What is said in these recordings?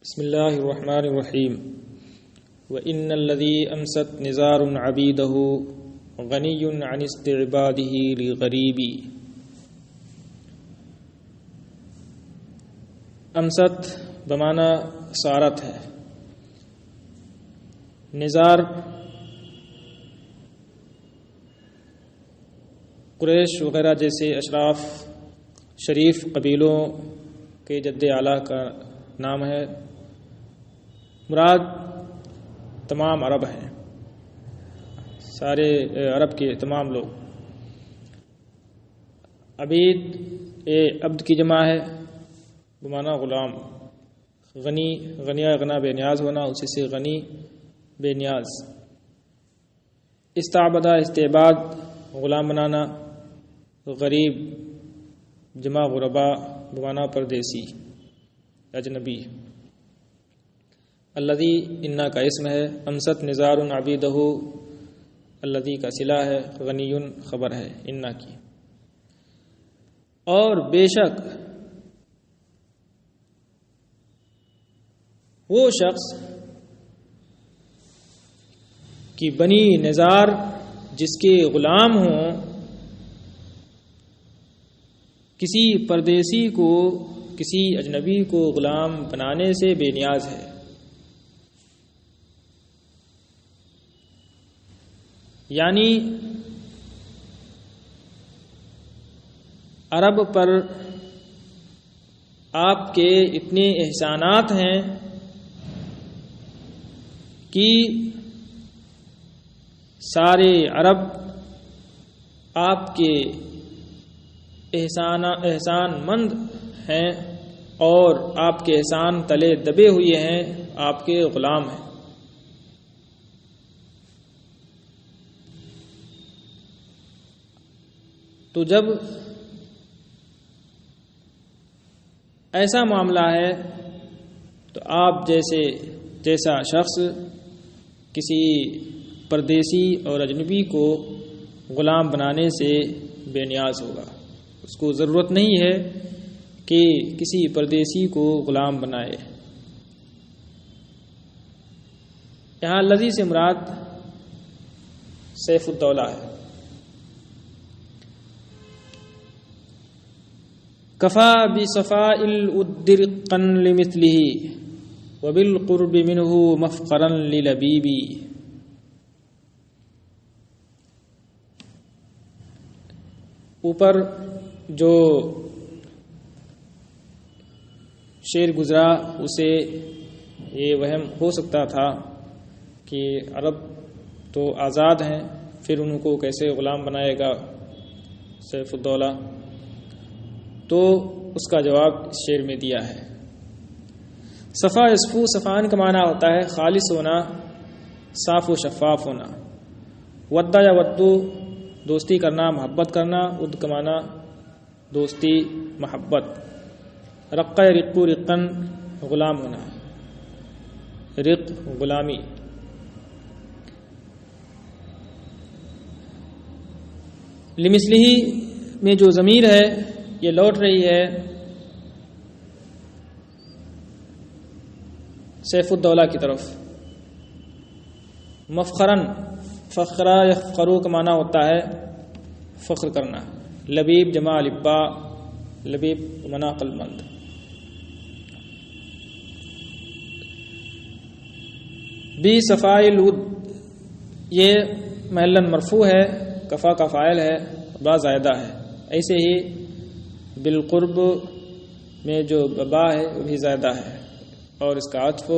بسم اللہ الرحمن الرحیم وَإِنَّ الَّذِي أَمْسَتْ نِزَارٌ عَبِيدَهُ غَنِيٌّ عَنِ اسْتِعْبَادِهِ لِلْغَرِيبِ۔ امست بمعنی سارت ہے۔ نزار قریش وغیرہ جیسے اشراف شریف قبیلوں کے جد اعلیٰ کا نام ہے۔ مراد تمام عرب ہیں، سارے عرب کے تمام لوگ۔ عبید عبد کی جمع ہے بمعنی غلام۔ غنی غنیہ غنا بے نیاز ہونا، اسی سے غنی بے نیاز۔ استعبدہ استعباد غلام بنانا۔ غریب جمع غربا بمعنی پردیسی اجنبی۔ الذی انا کا اسم ہے، امست نزار عبیدہ الذی کا صلہ ہے، غنی خبر ہے انا کی۔ اور بے شک وہ شخص کی بنی نزار جس کے غلام ہوں، کسی پردیسی کو کسی اجنبی کو غلام بنانے سے بے نیاز ہے۔ یعنی عرب پر آپ کے اتنے احسانات ہیں کہ سارے عرب آپ کے احسان مند ہیں اور آپ کے احسان تلے دبے ہوئے ہیں، آپ کے غلام ہیں۔ تو جب ایسا معاملہ ہے تو آپ جیسا شخص کسی پردیسی اور اجنبی کو غلام بنانے سے بے نیاز ہوگا۔ اس کو ضرورت نہیں ہے کہ کسی پردیسی کو غلام بنائے۔ یہاں الذی سے مراد سیف الدولہ ہے۔ کفا بصفاء الود رقا لمثله وبالقرب منه مفقرا للبیبی۔ اوپر جو شعر گزرا اسے یہ وہم ہو سکتا تھا کہ عرب تو آزاد ہیں، پھر ان کو کیسے غلام بنائے گا سیف الدولہ؟ تو اس کا جواب اس شعر میں دیا ہے۔ صفا یصفو، صفان کا معنی ہوتا ہے خالص ہونا، صاف و شفاف ہونا۔ ودا یا ودو دوستی کرنا، محبت کرنا۔ ود کا معنی دوستی محبت۔ رق رقو رقن غلام ہونا، رق غلامی۔ لمثلہ میں جو ضمیر ہے یہ لوٹ رہی ہے سیف الدولہ کی طرف۔ مفخرن، فخرا یفخرو کا معنی ہوتا ہے فخر کرنا۔ لبیب جمع لبا، لبیب معنی عقل مند۔ بی صفاء الود یہ محلاً مرفوع ہے، کفا کا فاعل ہے، با زائدہ ہے۔ ایسے ہی بالقرب میں جو با ہے وہ بھی زائدہ ہے اور اس کا عطف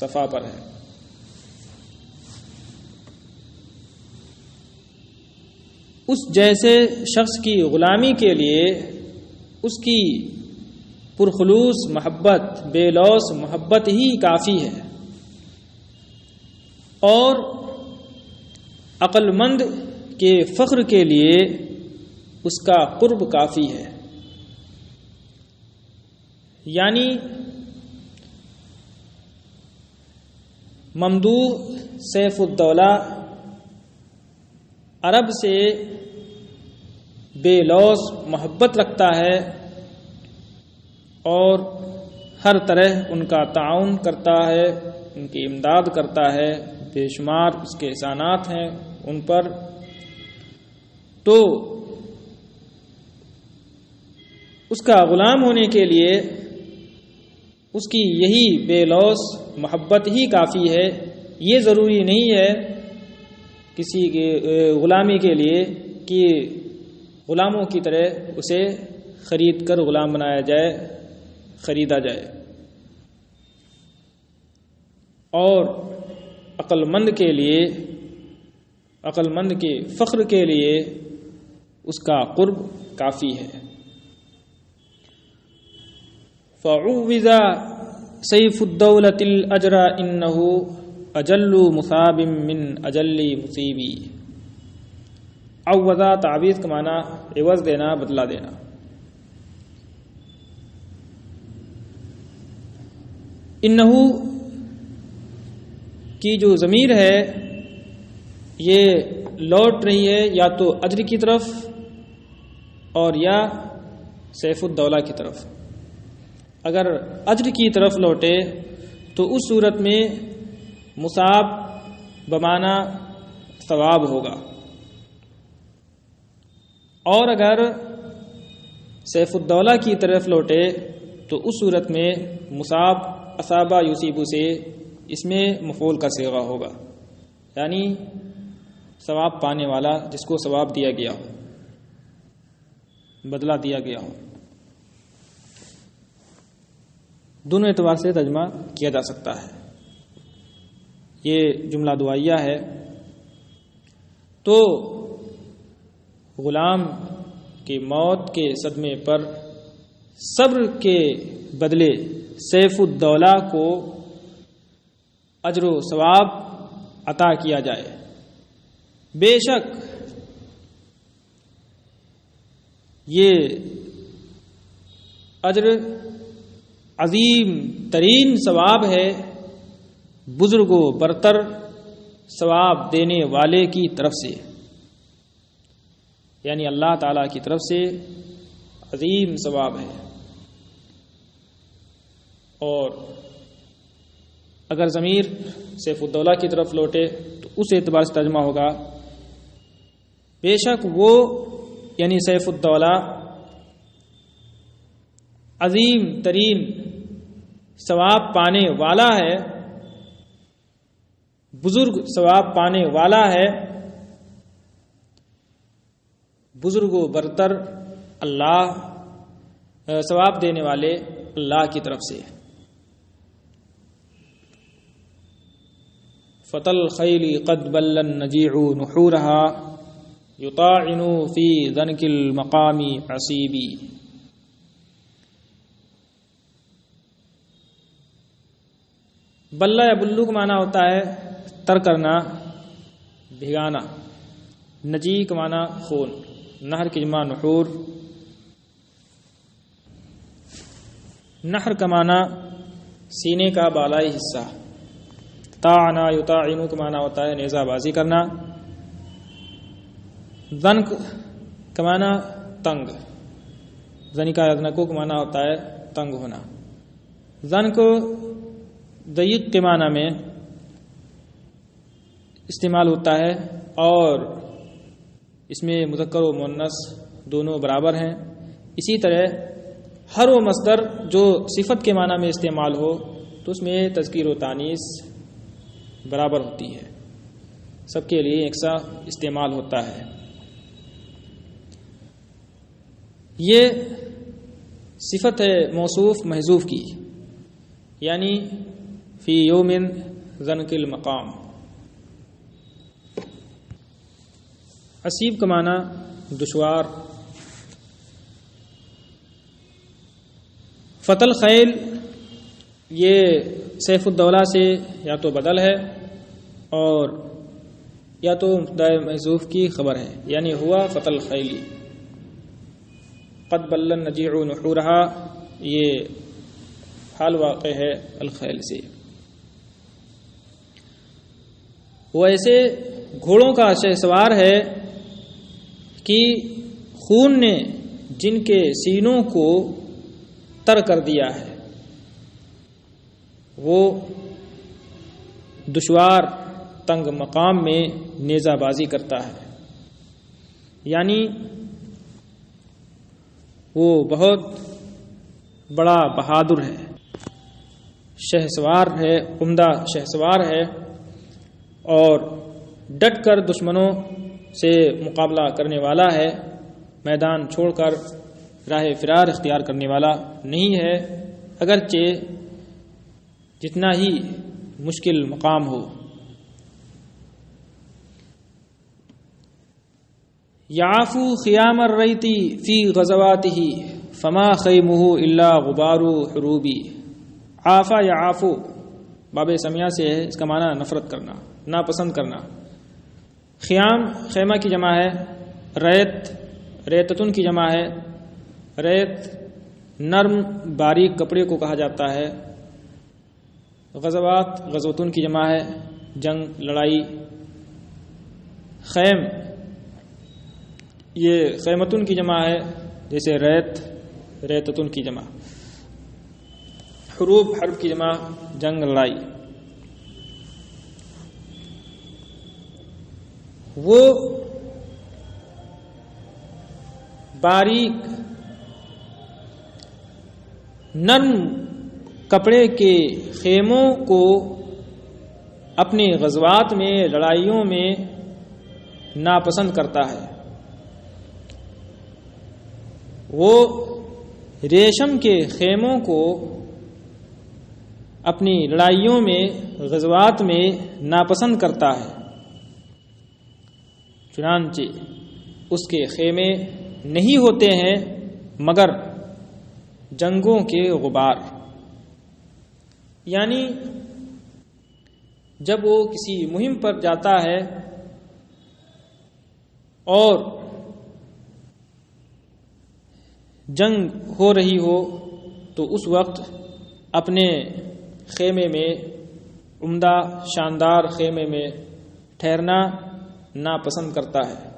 صفا پر ہے۔ اس جیسے شخص کی غلامی کے لیے اس کی پرخلوص محبت، بے لوث محبت ہی کافی ہے، اور عقل مند کے فخر کے لیے اس کا قرب کافی ہے۔ یعنی ممدوح سیف الدولہ عرب سے بے لوث محبت رکھتا ہے اور ہر طرح ان کا تعاون کرتا ہے، ان کی امداد کرتا ہے، بے شمار اس کے احسانات ہیں ان پر، تو اس کا غلام ہونے کے لیے اس کی یہی بے لوث محبت ہی کافی ہے۔ یہ ضروری نہیں ہے کسی کے غلامی کے لیے کہ غلاموں کی طرح اسے خرید کر غلام بنایا جائے، خریدا جائے۔ اور عقل مند کے لیے، عقل مند کے فخر کے لیے اس کا قرب کافی ہے۔ فعوذ سیف الدولۃ الاجر انہ اجل مصاب من اجل مصیبی۔ عوضہ تعویض کا معنی عوض دینا، بدلہ دینا۔ انہ کی جو ضمیر ہے یہ لوٹ رہی ہے یا تو اجر کی طرف اور یا سیف الدولہ کی طرف۔ اگر اجر کی طرف لوٹے تو اس صورت میں مصاب بمعنی ثواب ہوگا، اور اگر سیف الدولہ کی طرف لوٹے تو اس صورت میں مصاب اصابہ یصیبو سے اس میں مفعول کا صیغہ ہوگا، یعنی ثواب پانے والا، جس کو ثواب دیا گیا ہو، بدلہ دیا گیا ہو۔ دونوں اعتبار سے ترجمہ کیا جا سکتا ہے۔ یہ جملہ دعائیہ ہے۔ تو غلام کی موت کے صدمے پر صبر کے بدلے سیف الدولہ کو اجر و ثواب عطا کیا جائے۔ بے شک یہ اجر عظیم ترین ثواب ہے، بزرگ و برتر ثواب دینے والے کی طرف سے، یعنی اللہ تعالی کی طرف سے عظیم ثواب ہے۔ اور اگر ضمیر سیف الدولہ کی طرف لوٹے تو اس اعتبار سے ترجمہ ہوگا بے شک وہ یعنی سیف الدولہ عظیم ترین ثواب پانے والا ہے، بزرگ ثواب پانے والا ہے، بزرگ و برتر اللہ ثواب دینے والے اللہ کی طرف سے۔ فتل الخیل قد بل النجیع نحورها یطاعن فی ذنک المقام عصیبی۔ بلہ یا بلو کا معنی ہوتا ہے تر کرنا، بھگانا۔ نجی کا معنی خون، نہر کی جمع نحور۔ نہر کا معنی سینے کا بالائی حصہ۔ طاعنا یطاعنو کا معنی ہوتا ہے نیزہ بازی کرنا۔ ذنک کا معنی تنگ، ذنکا یذنکو کا معنی ہوتا ہے تنگ ہونا۔ ذنک ضیق کے معنی میں استعمال ہوتا ہے، اور اس میں مذکر و مؤنث دونوں برابر ہیں۔ اسی طرح ہر وہ مصدر جو صفت کے معنی میں استعمال ہو تو اس میں تذکیر و تانیث برابر ہوتی ہے، سب کے لیے یکساں استعمال ہوتا ہے۔ یہ صفت ہے موصوف محذوف کی، یعنی فی یوم ذنک المقام۔ عصیب کا معنی دشوار۔ فتل خیل یہ سیف الدولہ سے یا تو بدل ہے اور یا تو مبتدأ محذوف کی خبر ہے، یعنی ہوا فتل خیلی۔ قد بل النجیع نحورها یہ حال واقع ہے الخیل سے۔ وہ ایسے گھوڑوں کا شہسوار ہے کہ خون نے جن کے سینوں کو تر کر دیا ہے، وہ دشوار تنگ مقام میں نیزہ بازی کرتا ہے، یعنی وہ بہت بڑا بہادر ہے، شہسوار ہے، عمدہ شہسوار ہے، اور ڈٹ کر دشمنوں سے مقابلہ کرنے والا ہے، میدان چھوڑ کر راہ فرار اختیار کرنے والا نہیں ہے، اگرچہ جتنا ہی مشکل مقام ہو۔ یعفو خیام الریت فی غزواتہ فما خیمہ الا غبار حروبی۔ عافا یا عافو باب سمیہ سے ہے، اس کا معنی نفرت کرنا، ناپسند کرنا۔ خیام خیمہ کی جمع ہے، ریت ریتتن کی جمع ہے۔ ریت نرم باریک کپڑے کو کہا جاتا ہے۔ غزوات غزوتن کی جمع ہے، جنگ لڑائی۔ خیم یہ خیمتن کی جمع ہے، جیسے ریت ریتتن کی جمع۔ حروب حرب کی جمع، جنگ لڑائی۔ وہ باریک نرم کپڑے کے خیموں کو اپنے غزوات میں، لڑائیوں میں ناپسند کرتا ہے۔ وہ ریشم کے خیموں کو اپنی لڑائیوں میں، غزوات میں ناپسند کرتا ہے، چنانچہ اس کے خیمے نہیں ہوتے ہیں مگر جنگوں کے غبار۔ یعنی جب وہ کسی مہم پر جاتا ہے اور جنگ ہو رہی ہو تو اس وقت اپنے خیمے میں، عمدہ شاندار خیمے میں ٹھہرنا ناپسند کرتا ہے،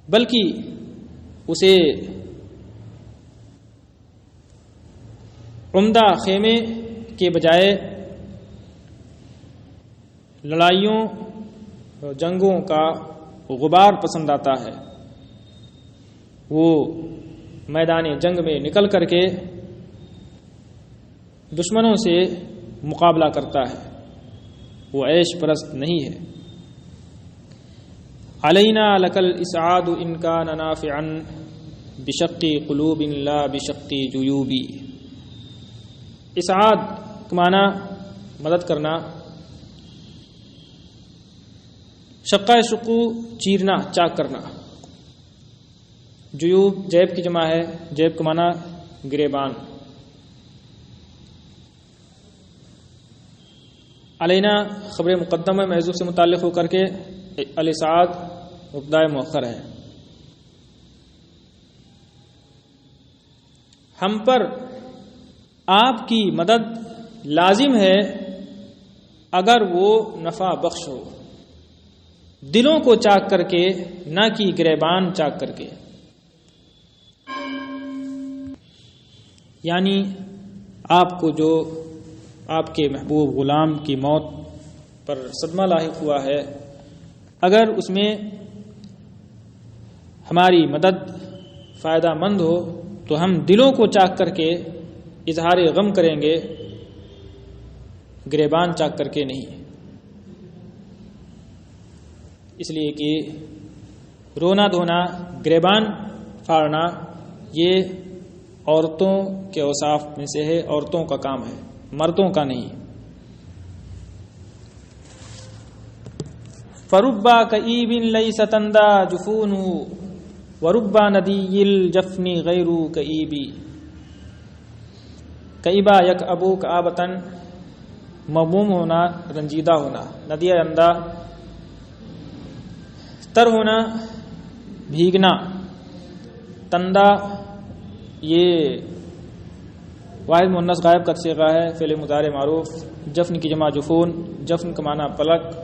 بلکہ اسے عمدہ خیمے کے بجائے لڑائیوں جنگوں کا غبار پسند آتا ہے۔ وہ میدان جنگ میں نکل کر کے دشمنوں سے مقابلہ کرتا ہے، وہ عیش پرست نہیں ہے۔ علینا لک الاسعاد ان کان نافعا بشق قلوب لا بشق جیوب۔ اسعاد کا معنی مدد کرنا، شقہ شقو چیرنا، چاک کرنا۔ جیوب جیب کی جمع ہے، جیب کا معنی گریبان۔ علینا خبر مقدمہ محذوف سے متعلق ہو کر کے الاسعاد مبتدا مؤخر ہے۔ ہم پر آپ کی مدد لازم ہے اگر وہ نفع بخش ہو، دلوں کو چاک کر کے، نہ کہ گریبان چاک کر کے۔ یعنی آپ کو جو آپ کے محبوب غلام کی موت پر صدمہ لاحق ہوا ہے، اگر اس میں ہماری مدد فائدہ مند ہو تو ہم دلوں کو چاک کر کے اظہار غم کریں گے، گریبان چاک کر کے نہیں۔ اس لیے کہ رونا دھونا، گریبان پھاڑنا یہ عورتوں کے اوصاف میں سے ہے، عورتوں کا کام ہے، مردوں کا نہیں۔ فربا کئیب لیس تندى جفونه وربا ندی الجفن غیر کئیب۔ کئیبا یک ابو کآبتن، مغموم ہونا، رنجیدہ ہونا۔ ندی اندہ، تر ہونا، بھیگنا۔ تندہ یہ واحد مؤنث غائب کا صیغہ ہے، فعل مضارع معروف۔ جفن کی جمع جفون، جفن کا معنی پلک،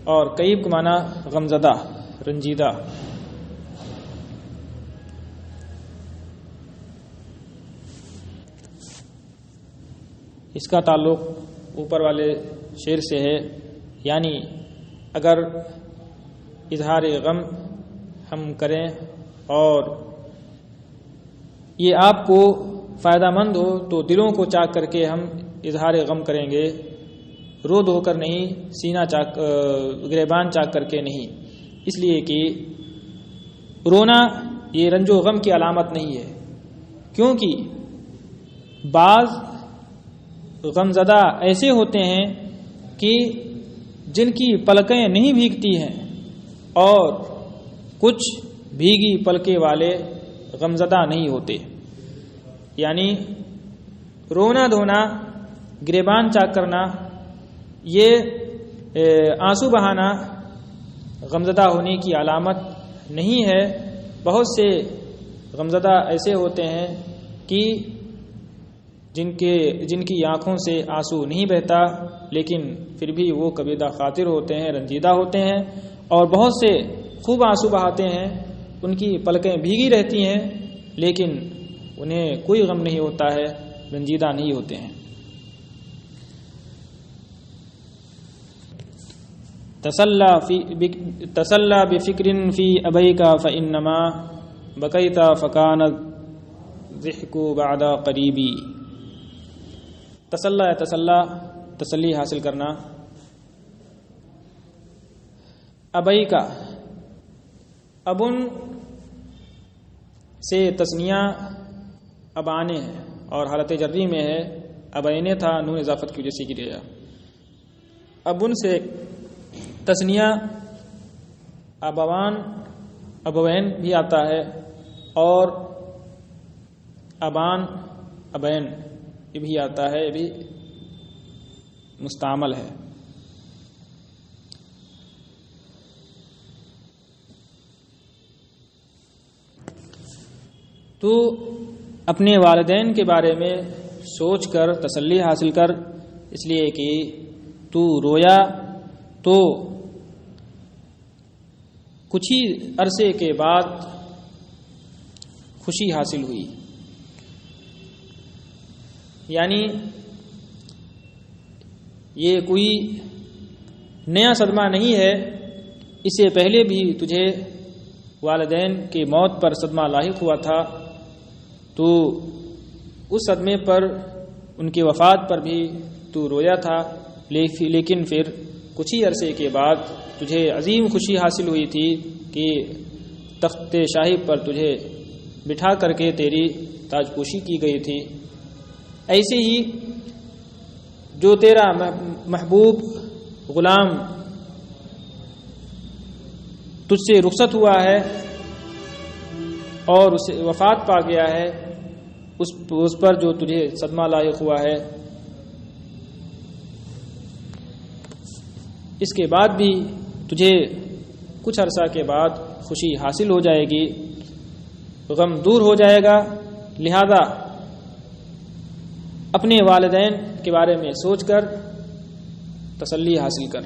اور کئیب کا معنی غمزدہ، رنجیدہ۔ اس کا تعلق اوپر والے شعر سے ہے، یعنی اگر اظہار غم ہم کریں اور یہ آپ کو فائدہ مند ہو تو دلوں کو چاک کر کے ہم اظہار غم کریں گے، رو دھو کر نہیں، سینہ چاک گریبان چاک کر کے نہیں، اس لیے کہ رونا یہ رنج و غم کی علامت نہیں ہے، کیونکہ بعض غمزدہ ایسے ہوتے ہیں کہ جن کی پلکیں نہیں بھیگتی ہیں اور کچھ بھیگی پلکیں والے غمزدہ نہیں ہوتے، یعنی رونا دھونا، گریبان چاک کرنا، یہ آنسو بہانا غمزدہ ہونے کی علامت نہیں ہے۔ بہت سے غمزدہ ایسے ہوتے ہیں کہ جن کی آنکھوں سے آنسو نہیں بہتا، لیکن پھر بھی وہ کبیدہ خاطر ہوتے ہیں، رنجیدہ ہوتے ہیں، اور بہت سے خوب آنسو بہاتے ہیں، ان کی پلکیں بھیگی رہتی ہیں لیکن انہیں کوئی غم نہیں ہوتا ہے، رنجیدہ نہیں ہوتے ہیں۔ تسلی بفکر فی ابیک فانما بکیت فکان الضحک بعد قریبی۔ تسلی حاصل کرنا۔ ابیک، ابن سے تثنیہ ابانے ہے اور حالت جری میں ہے، ابینے تھا، نون اضافت کی وجہ سے گریا۔ ابن سے تثنیہ ابوان، ابوین بھی آتا ہے، اور ابان، ابین یہ بھی آتا ہے، یہ بھی مستعمل ہے۔ تو اپنے والدین کے بارے میں سوچ کر تسلی حاصل کر، اس لیے کہ تو رویا تو کچھ ہی عرصے کے بعد خوشی حاصل ہوئی، یعنی یہ کوئی نیا صدمہ نہیں ہے، اس سے پہلے بھی تجھے والدین کی موت پر صدمہ لاحق ہوا تھا، تو اس صدمے پر، ان کی وفات پر بھی تو رویا تھا، لیکن پھر کچھ ہی عرصے کے بعد تجھے عظیم خوشی حاصل ہوئی تھی کہ تخت شاہی پر تجھے بٹھا کر کے تیری تاج پوشی کی گئی تھی۔ ایسے ہی جو تیرا محبوب غلام تجھ سے رخصت ہوا ہے اور اسے وفات پا گیا ہے، اس پر جو تجھے صدمہ لاحق ہوا ہے، اس کے بعد بھی تجھے کچھ عرصہ کے بعد خوشی حاصل ہو جائے گی، غم دور ہو جائے گا، لہذا اپنے والدین کے بارے میں سوچ کر تسلی حاصل کر۔